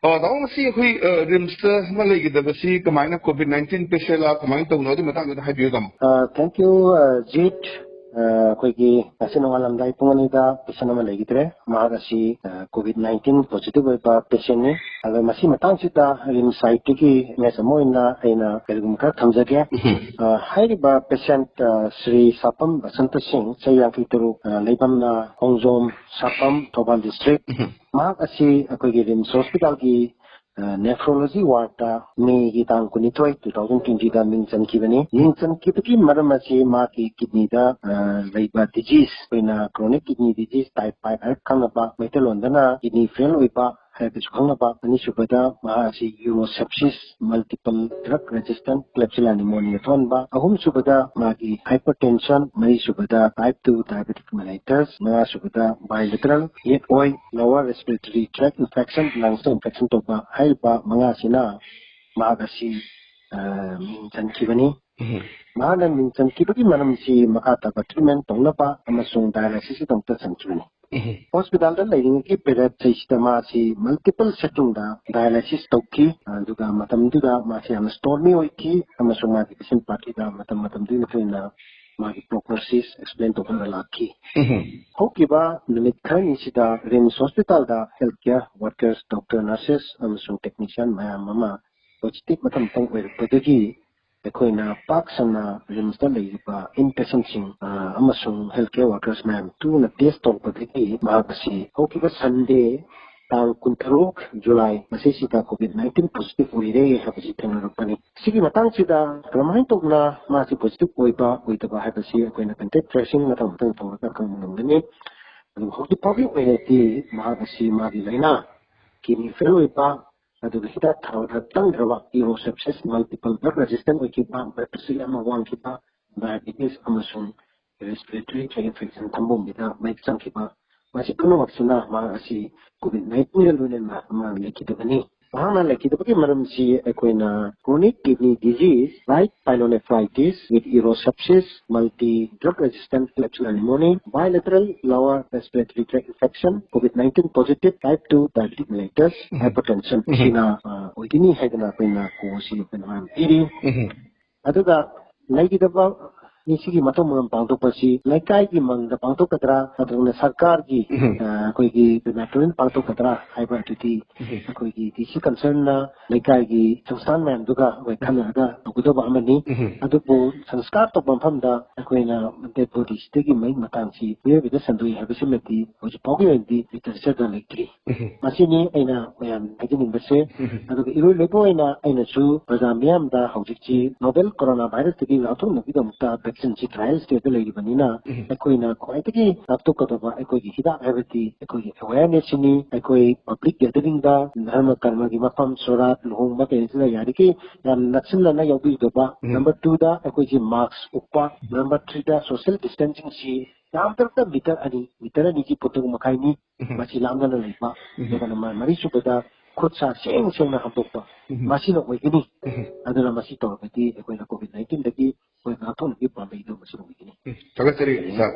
दाउ मसी अखोई रिम्स मलैगिदबसी कमाइना कोविड-19 पेशेंट ला कमाइन तौनो दि मतांग दा हाइबियो दम थैंक यू जीत अखोई असिन वालमदाई पुंगनीदा पेशेंट अमा लैगिद्रे मागासी कोविड-19 पॉजिटिव ओइबा पेशेंट ने अगर मसी मतांग सिदा रिम्स साइट की मेसमोइना आइना केलगुम का थमजगे हाइरिबा पेशेंट श्री सापम बसंत सिंह चैयांकी तुरु लेबमना होंगजोम सापम थौबाल डिस्ट्रिक्ट मागासी अखोई रिम्स हॉस्पिटल की नेफ्रोलॉजी वार्ड मे की तांग कुनिथोई 2020 दा मिंचन की बने मिंचन की मरम असी मा की किडनी दा लैबा डिजीज पेना क्रोनिक किडनी डिजीज टाइप 5 है खंगबा मेटलोंदना किडनी फेल ओइबा है खंगबा अनि सुबदा मा असी urosepsis multiple drug resistant klebsiella pneumonia थोनबा अहुम सुबदा मा की हाइपरटेंशन मरी सुबदा टाइप 2 डायबिटिक मेलाइटस मा सुबदा बायलेटरल येट ऑयल lower respiratory tract infection lungs infection तोबा हाइबा मंगा सिना मागसी मिंचन की बनी माना मिंचन की मरम सी मकाता ट्रीटमेंट तौनपा अमसुंग डायलिसिस तौनता संकीबनी हॉस्पिटल दा लेरिंग की पीरियड सिस्टम मासी मल्टीपल सेटिंग दा डायलिसिस तौकी दुगा मतम दुगा मासी हम स्टोर्मी होइकी अमसुंग मागी पेशेंट पार्टी दा मतम दुगा फेना मागी प्रोग्नोसिस एक्सप्लेन तौबा लाखी होकिबा निमित खरनी सिदा रिम्स हॉस्पिटल दा health care workers doctor nurses अमसुंग टेक्नीशियन मयाम ममा पॉजिटिव मतम तंग ओइरपदगी अखोइना पाक संना रिम्स दा लेबा इनपेशेंटसिंग अमसुंग हेल्थ केयर वर्कर्स मैम टूना टेस्ट तौबदगी मागसी होकिबा संडे तांग कुंथरुक जुलाई मसेसिदा कोविड-19 पॉजिटिव ओइरे हाबसी थेंगरपनी सिगी मतंग सिदा क्रमाइन तोगना मासी पॉजिटिव ओइबा ओइतबा हाबसी अखोइना कंटेक्ट ट्रेसिंग मतम तंग तौरका खंगनंगनी अदु होकि पॉबी ओइरेती मागसी मागी लैना किडनी फेल ओइबा अदुग हिदा थावदा तंगरवा यूरोसेप्सिस मल्टीपल ड्रग रेजिस्टेंट ओइकिबा बेप्सी अमा वांकिबा डायबिटीज अमसुंग रेस्पिरेटरी ट्रैक्ट इन्फेक्शन थंबोमिदा मैक चंकिबा मासी पुनमक्सना मासी कोविड-19 लुनेना मा लेकिदबनी वहां लेकिदबकी मरम सी अकोइना chronic kidney disease right pyelonephritis with urosepsis multi drug resistant klebsiella pneumonia bilateral lower respiratory tract infection कोविड-19 positive type 2 diabetic mellitus hypertension सिना ओइदिनी हैदना पेना कोसी पेना इरी अदुगा लेकिदबा निसिगी मतम मम पांतोपसी लेकाई की मंग पांतोकतरा अदुगने सरकार की कोई की मेट्रोन पांतोकतरा हाइबरटिटी कोई की दिसी कंसर्न ना लेकाई की संस्थान में दुगा वे खनगा दुगदो बामनी अदुबो संस्कार तो बमफमदा कोइना डेड बॉडीज तेगी मै मतांसी वे विद संदुई हैबिसिमेटी होज पॉगी वेंदी रिसर्च दा लेक्ट्री मसिनी एना मयाम आइदिनिंग बसे अदुग इरो लेबोइना एना सु प्रजामियम दा हौजिची नोवेल कोरोना वायरस तेगी लाथो नबिदमता वैक्सीन ट्रायल स्टेज लेगिबनिना अखोइना ख्वाइदगी ताक्तोकदबा अखोइगी हिदाक हैबती अखोइगी अवेयरनेस नि अखोइ पब्लिक गैदरिंग दा धर्म कर्म की मफम सोरात लुहोंगबा केसिना यारिकी याम नक्सलना यौबिदबा नंबर 2 दा अखोइगी मास्क उपा नंबर 3 दा सोशल डिस्टेंसिंग सी याम तरता मीटर अनि की पुतुग मखाइनी मसी लामना लेबा देगना मरी सुबदा खुद सा सेंग हंतोकपा मसीना ओइगनी अदना मसी तौरबती अखोइना कोविड-19 दगी कोई नाथोन की पाबैदो मसी ओइगनी थगतरी सर